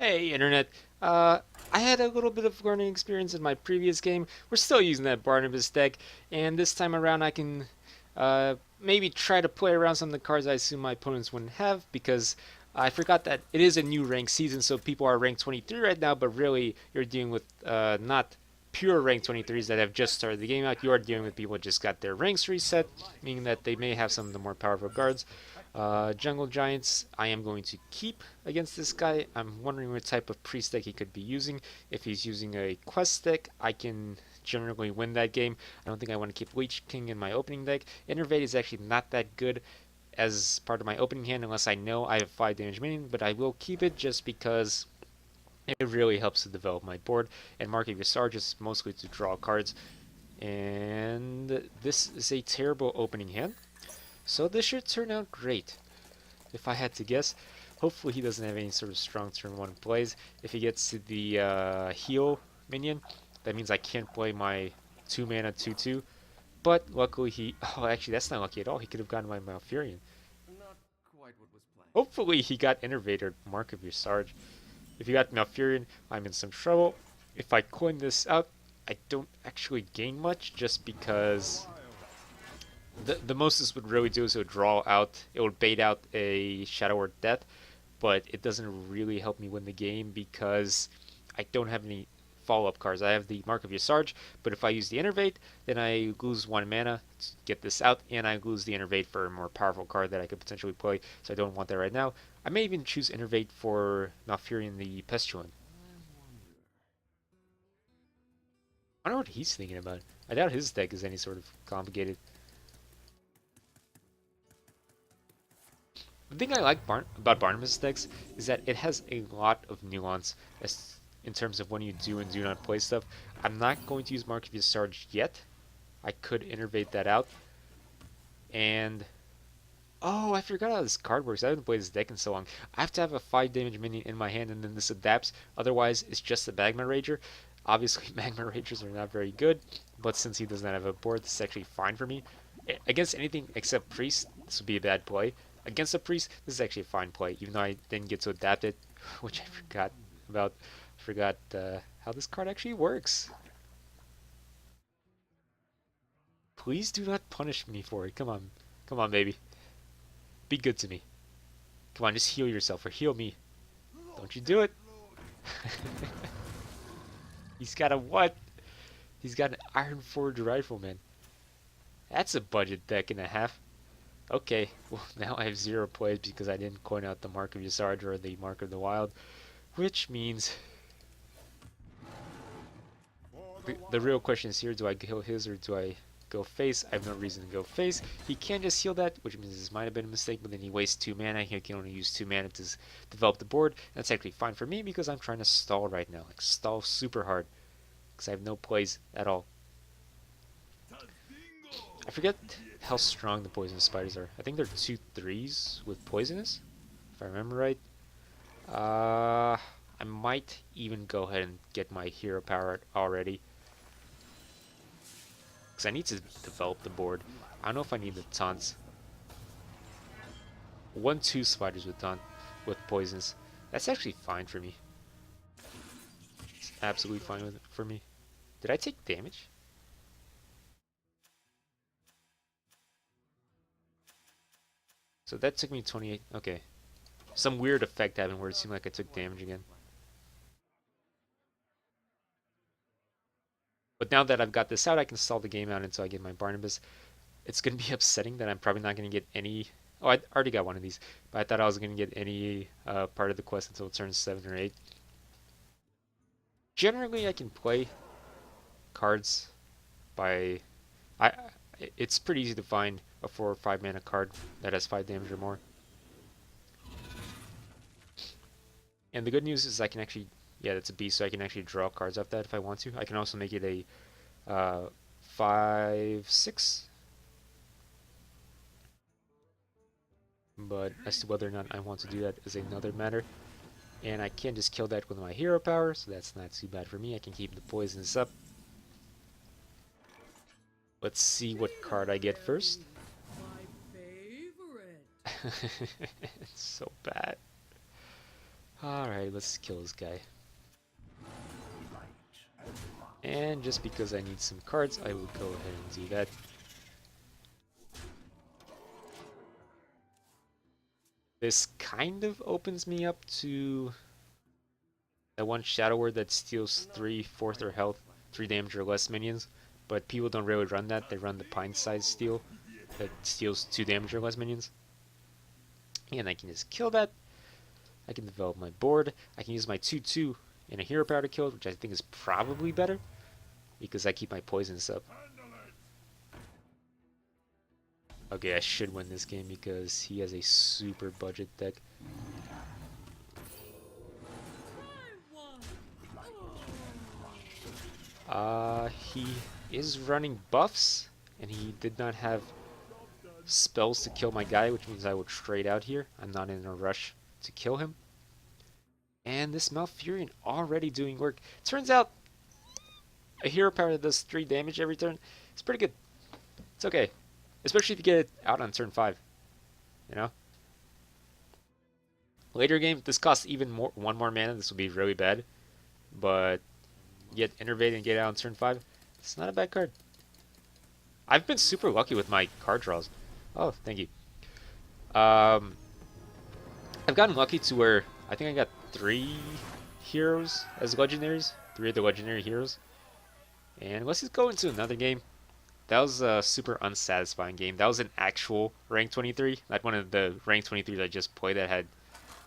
Hey, Internet. I had a little bit of learning experience in my previous game. We're still using that Barnabus deck, and this time around I can maybe try to play around some of the cards I assume my opponents wouldn't have, because I forgot that it is a new rank season, so people are ranked 23 right now, but really you're dealing with not pure rank 23s that have just started the game out. You are dealing with people who just got their ranks reset, meaning that they may have some of the more powerful cards. Jungle Giants, I am going to keep against this guy. I'm wondering what type of priest deck he could be using. If he's using a quest deck, I can generally win that game. I don't think I want to keep Leech King in my opening deck. Innervate is actually not that good as part of my opening hand unless I know I have 5 damage minion, but I will keep it just because it really helps to develop my board. And Mark of Visage is mostly to draw cards. And this is a terrible opening hand. So this should turn out great, if I had to guess. Hopefully he doesn't have any sort of strong turn 1 plays. If he gets to the heal minion, that means I can't play my 2 mana 2/2. But luckily he... Oh, actually that's not lucky at all. He could have gotten my Malfurion. Not quite what was planned. Hopefully he got Innervator, Mark of your Sarge. If he got Malfurion, I'm in some trouble. If I coin this out, I don't actually gain much just because the most this would really do is it would draw out, it would bait out a Shadow Word Death, but it doesn't really help me win the game because I don't have any follow-up cards. I have the Mark of your Sarge, but if I use the Innervate, then I lose 1 mana to get this out, and I lose the Innervate for a more powerful card that I could potentially play, so I don't want that right now. I may even choose Innervate for Malfurion the Pestilent. I don't know what he's thinking about. I doubt his deck is any sort of complicated. The thing I like about Barnabas decks is that it has a lot of nuance as in terms of when you do and do not play stuff. I'm not going to use Mark of Sarge yet. I could innervate that out. And oh, I forgot how this card works. I haven't played this deck in so long. I have to have a 5 damage minion in my hand and then this adapts. Otherwise, it's just a Magma Rager. Obviously, Magma Ragers are not very good, but since he does not have a board, this is actually fine for me. Against anything except Priest, this would be a bad play. Against a Priest, this is actually a fine play, even though I didn't get to adapt it, which I forgot about. I forgot how this card actually works. Please do not punish me for it. Come on. Come on, baby. Be good to me. Come on, just heal yourself or heal me. Don't you do it. He's got a what? He's got an Iron Forge Rifleman. That's a budget deck and a half. Okay, well now I have 0 plays because I didn't coin out the Mark of Yasardra or the Mark of the Wild, which means the real question is here, do I heal his or do I go face? I have no reason to go face. He can just heal that, which means this might have been a mistake, but then he wastes 2 mana. He can only use 2 mana to develop the board. That's actually fine for me because I'm trying to stall right now, like stall super hard, because I have no plays at all. I forget how strong the poisonous spiders are. I think they're 2/3s with poisonous, if I remember right. I might even go ahead and get my hero power already, because I need to develop the board. I don't know if I need the taunts. 1/2 spiders with taunt with poisons. That's actually fine for me. It's absolutely fine for me. Did I take damage? So that took me 28. Okay. Some weird effect happened where it seemed like I took damage again. But now that I've got this out, I can stall the game out until I get my Barnabas. It's going to be upsetting that I'm probably not going to get any... Oh, I already got one of these. But I thought I was going to get any part of the quest until turn 7 or 8. Generally, I can play cards by... I. It's pretty easy to find a 4 or 5 mana card that has 5 damage or more. And the good news is I can actually... Yeah, that's a beast, so I can actually draw cards off that if I want to. I can also make it a 5/6. But as to whether or not I want to do that is another matter. And I can just kill that with my hero power, so that's not too bad for me. I can keep the poisons up. Let's see what card I get first. It's so bad. Alright, let's kill this guy. And just because I need some cards, I will go ahead and do that. This kind of opens me up to that one Shadow Word that steals 3/4 their health, 3 damage or less minions. But people don't really run that. They run the Pine Size Steal that steals 2 damage or less minions. And I can just kill that. I can develop my board. I can use my 2/2 and a hero power to kill it, which I think is probably better because I keep my poisons up. Okay, I should win this game because he has a super budget deck. He is running buffs, and he did not have spells to kill my guy, which means I will trade out here. I'm not in a rush to kill him. And this Malfurion already doing work. Turns out a hero power that does 3 damage every turn is pretty good. It's okay. Especially if you get it out on turn 5. You know? Later game, this costs even more, 1 more mana. This will be really bad. But get Innervate and get out on turn 5. It's not a bad card. I've been super lucky with my card draws. Oh, thank you. I've gotten lucky to where I think I got 3 heroes as legendaries. 3 of the legendary heroes. And let's just go into another game. That was a super unsatisfying game. That was an actual rank 23. Like one of the rank 23s I just played that had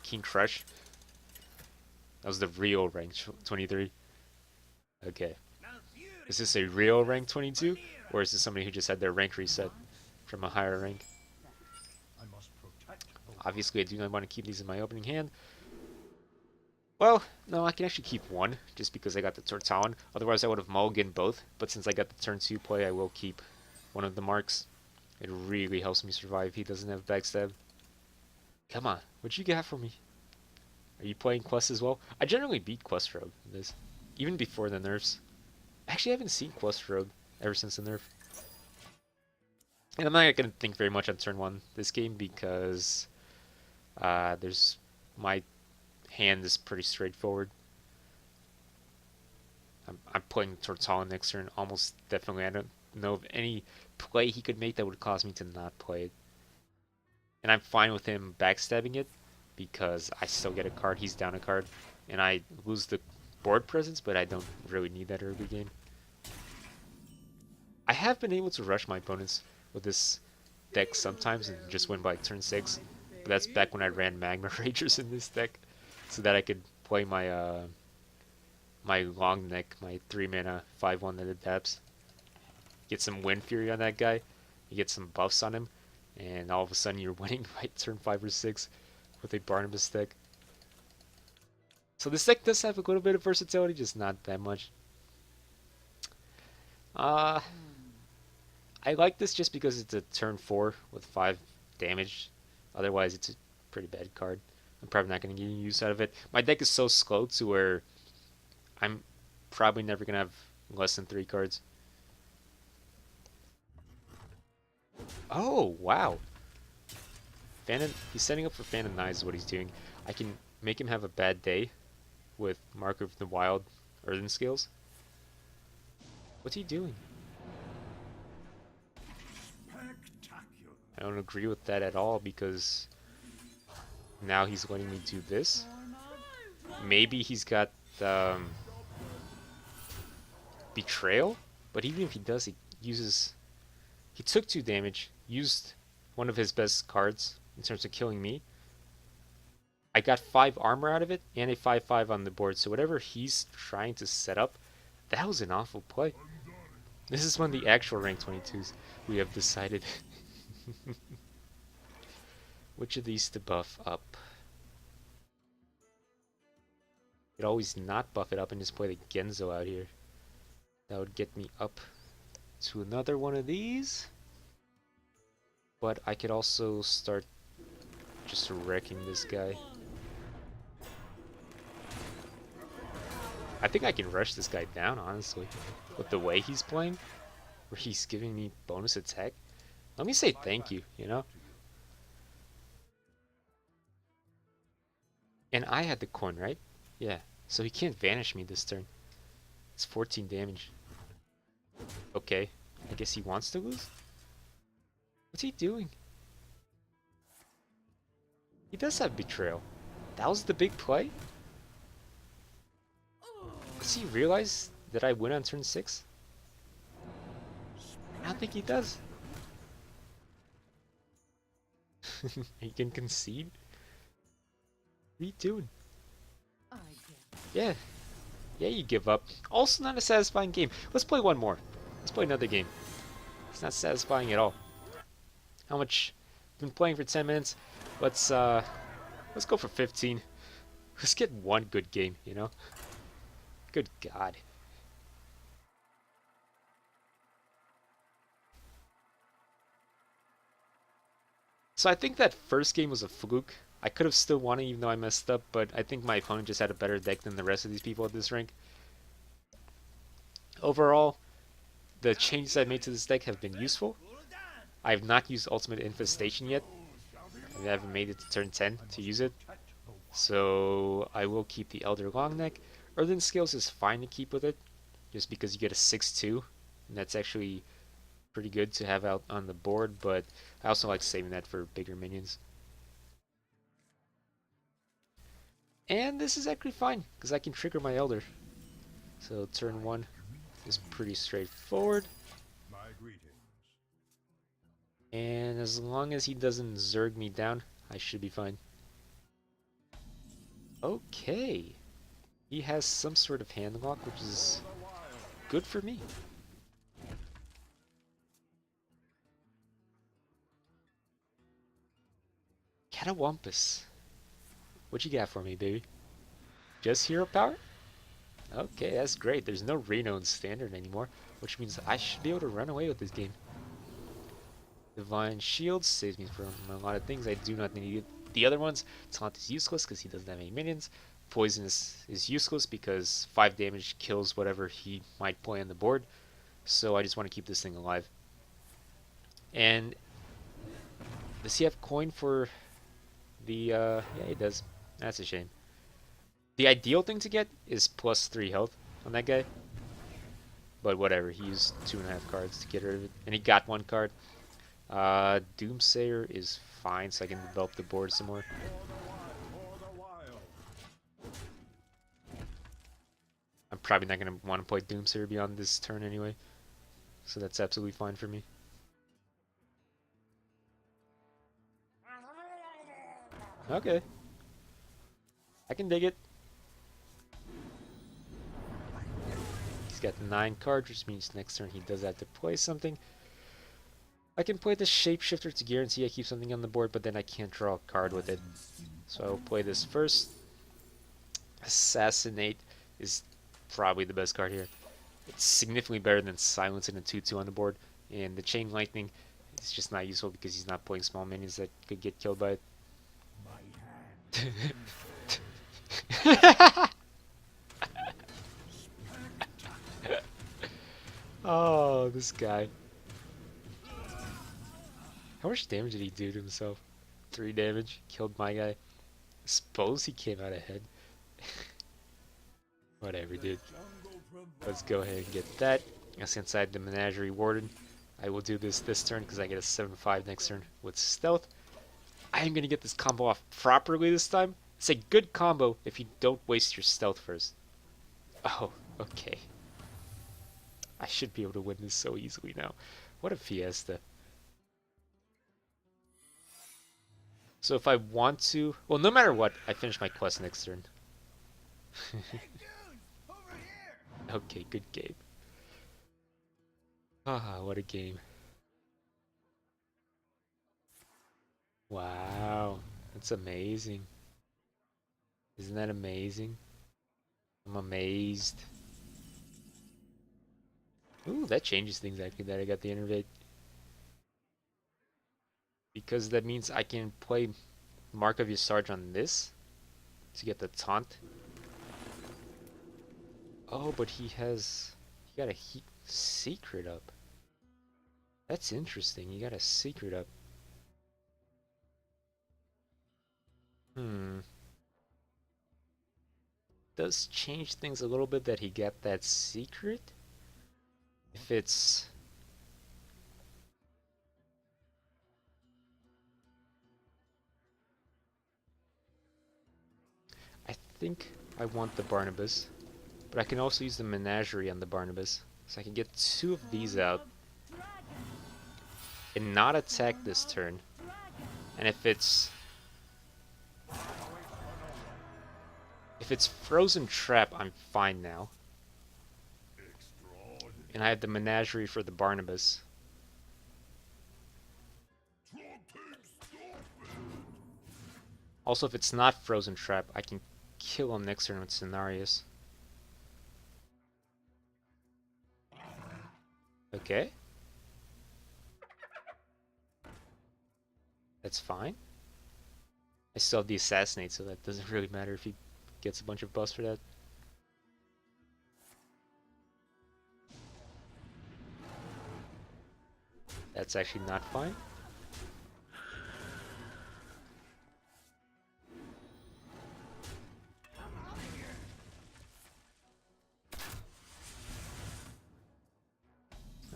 King Crush. That was the real rank 23. Okay. Is this a real rank 22? Or is this somebody who just had their rank reset from a higher rank? Obviously, I do not want to keep these in my opening hand. Well, no, I can actually keep 1, just because I got the Tortalon. Otherwise, I would have mulliganed both. But since I got the turn 2 play, I will keep one of the marks. It really helps me survive. He doesn't have backstab. Come on, what you got for me? Are you playing Quest as well? I generally beat Quest Rogue in this, even before the nerfs. Actually, I haven't seen Quest Rogue ever since the nerf. And I'm not going to think very much on turn 1 this game because there's my hand is pretty straightforward. I'm playing Tortalon next turn almost definitely. I don't know of any play he could make that would cause me to not play it. And I'm fine with him backstabbing it because I still get a card, he's down a card, and I lose the board presence, but I don't really need that early game. I have been able to rush my opponents with this deck sometimes and just win by turn 6, but that's back when I ran Magma Ragers in this deck, so that I could play my my long neck, my 3 mana 5/1 that adapts. Get some Wind Fury on that guy, you get some buffs on him, and all of a sudden you're winning by turn 5 or 6 with a Barnabus deck. So this deck does have a little bit of versatility, just not that much. Uh, I like this just because it's a turn 4 with 5 damage. Otherwise, it's a pretty bad card. I'm probably not going to get any use out of it. My deck is so slow to where I'm probably never going to have less than 3 cards. Oh, wow. He's setting up for Phantom Knives is what he's doing. I can make him have a bad day with Mark of the Wild Earthen Scales. What's he doing? I don't agree with that at all because now he's letting me do this. Maybe he's got Betrayal, but even if he does, he took 2 damage, used one of his best cards in terms of killing me. I got 5 armor out of it and a 5/5 on the board, so whatever he's trying to set up, that was an awful play. This is one of the actual rank 22s we have decided which of these to buff up. Could always not buff it up and just play the Genzo out here. That would get me up to another one of these. But I could also start just wrecking this guy. I think I can rush this guy down, honestly. With the way he's playing, where he's giving me bonus attack. Let me say thank you, you know? And I had the coin, right? Yeah. So he can't vanish me this turn. It's 14 damage. Okay. I guess he wants to lose? What's he doing? He does have betrayal. That was the big play? Does he realize that I win on turn 6? I don't think he does. He can concede? What are you doing? Yeah. Yeah, you give up. Also not a satisfying game. Let's play one more. Let's play another game. It's not satisfying at all. How much? Been playing for 10 minutes. Let's go for 15. Let's get one good game, you know? Good God. So I think that first game was a fluke. I could have still won it even though I messed up, but I think my opponent just had a better deck than the rest of these people at this rank. Overall, the changes I made to this deck have been useful. I have not used Ultimate Infestation yet. I haven't made it to turn 10 to use it. So I will keep the Elder Longneck. Earthen Scales is fine to keep with it, just because you get a 6-2, and that's actually pretty good to have out on the board, but I also like saving that for bigger minions. And this is actually fine, because I can trigger my Elder. So turn 1 is pretty straightforward. And as long as he doesn't Zerg me down, I should be fine. Okay. He has some sort of hand lock, which is good for me. Catawampus. What you got for me, baby? Just hero power? Okay, that's great. There's no Reno in standard anymore, which means I should be able to run away with this game. Divine Shield saves me from a lot of things. I do not need the other ones. Taunt is useless because he doesn't have any minions. Poison is useless because 5 damage kills whatever he might play on the board. So I just want to keep this thing alive. And does he have coin for the, yeah, he does. That's a shame. The ideal thing to get is +3 health on that guy. But whatever, he used 2.5 cards to get rid of it. And he got 1 card. Doomsayer is fine, so I can develop the board some more. I'm probably not going to want to play Doomsayer beyond this turn anyway. So that's absolutely fine for me. Okay. I can dig it. He's got 9 cards, which means next turn he does have to play something. I can play the Shapeshifter to guarantee I keep something on the board, but then I can't draw a card with it. So I'll play this first. Assassinate is probably the best card here. It's significantly better than Silence and a 2-2 on the board. And the Chain Lightning is just not useful because he's not playing small minions that could get killed by it. Oh, this guy. How much damage did he do to himself? 3 damage. Killed my guy. Suppose he came out ahead. Whatever, dude. Let's go ahead and get that. That's inside the Menagerie Warden. I will do this turn because I get a 7-5 next turn with Stealth. I am going to get this combo off properly this time. It's a good combo if you don't waste your Stealth first. Oh, okay. I should be able to win this so easily now. What a fiesta. So if I want to... Well, no matter what, I finish my quest next turn. Okay, good game. Ah, what a game. Wow, that's amazing. Isn't that amazing? I'm amazed. Ooh, that changes things actually that I got the Innervate. Because that means I can play Mark of Visarge on this to get the taunt. Oh, but he got a secret up. That's interesting. You got a secret up. Hmm. does change things a little bit that he got that secret. If it's... I think I want the Barnabus, but I can also use the Menagerie on the Barnabus. So I can get 2 of these out and not attack this turn. And if it's Frozen Trap, I'm fine now. And I have the Menagerie for the Barnabas. Also, if it's not Frozen Trap, I can kill him next turn with Cenarius. Okay. That's fine. I still have the Assassinate, so that doesn't really matter if he gets a bunch of buffs for that. That's actually not fine.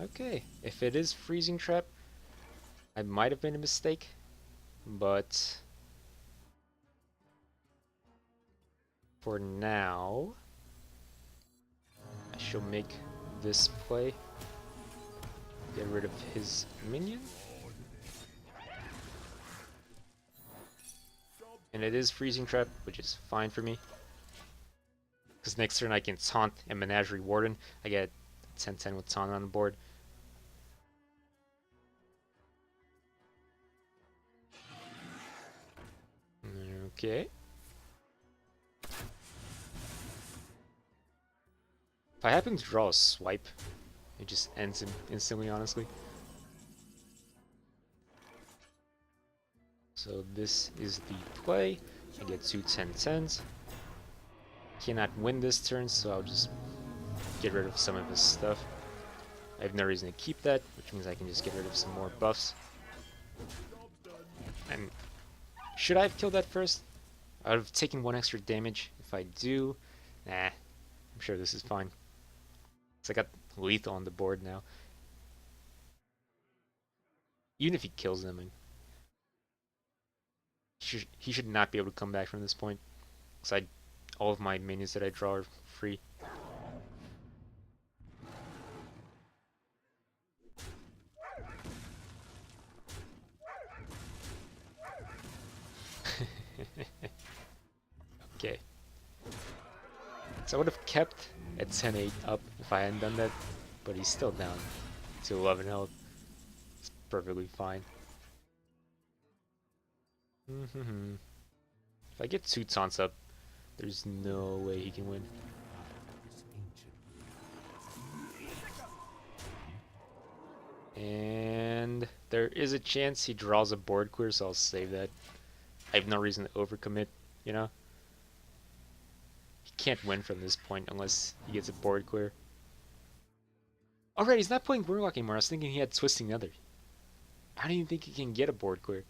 Okay, if it is Freezing Trap, I might have made a mistake, but for now, I shall make this play. Get rid of his minion. And it is Freezing Trap, which is fine for me. Because next turn I can Taunt and Menagerie Warden. I get 10-10 with Taunt on the board. Okay. If I happen to draw a swipe, it just ends instantly, honestly. So this is the play. I get 2 10-10s. Cannot win this turn, so I'll just get rid of some of his stuff. I have no reason to keep that, which means I can just get rid of some more buffs. And should I have killed that first? I would have taken 1 extra damage. If I do, nah, I'm sure this is fine. So I got lethal on the board now. Even if he kills them, he should not be able to come back from this point. Because all of my minions that I draw are free. Okay. So I would have kept at 10-8 up if I hadn't done that, but he's still down to 11 health. It's perfectly fine. If I get 2 taunts up, there's no way he can win. And there is a chance he draws a board clear, so I'll save that. I have no reason to overcommit, you know? He can't win from this point unless he gets a board clear. Alright, he's not playing Warlock anymore. I was thinking he had Twisting Nether. I don't even think he can get a board clear.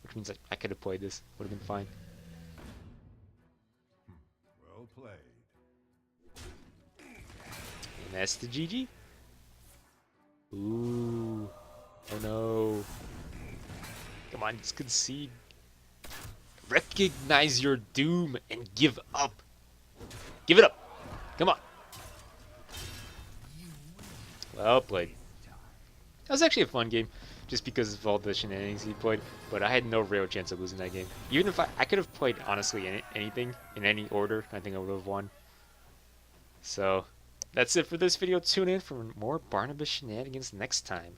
Which means I could have played this. Would have been fine. Well played. And that's the GG. Ooh. Oh no. Come on, just concede. Recognize your doom and give up. Give it up. Come on. Well played. That was actually a fun game, just because of all the shenanigans he played, but I had no real chance of losing that game. Even if I could have played, honestly, anything, in any order, I think I would have won. So, that's it for this video. Tune in for more Barnabus shenanigans next time.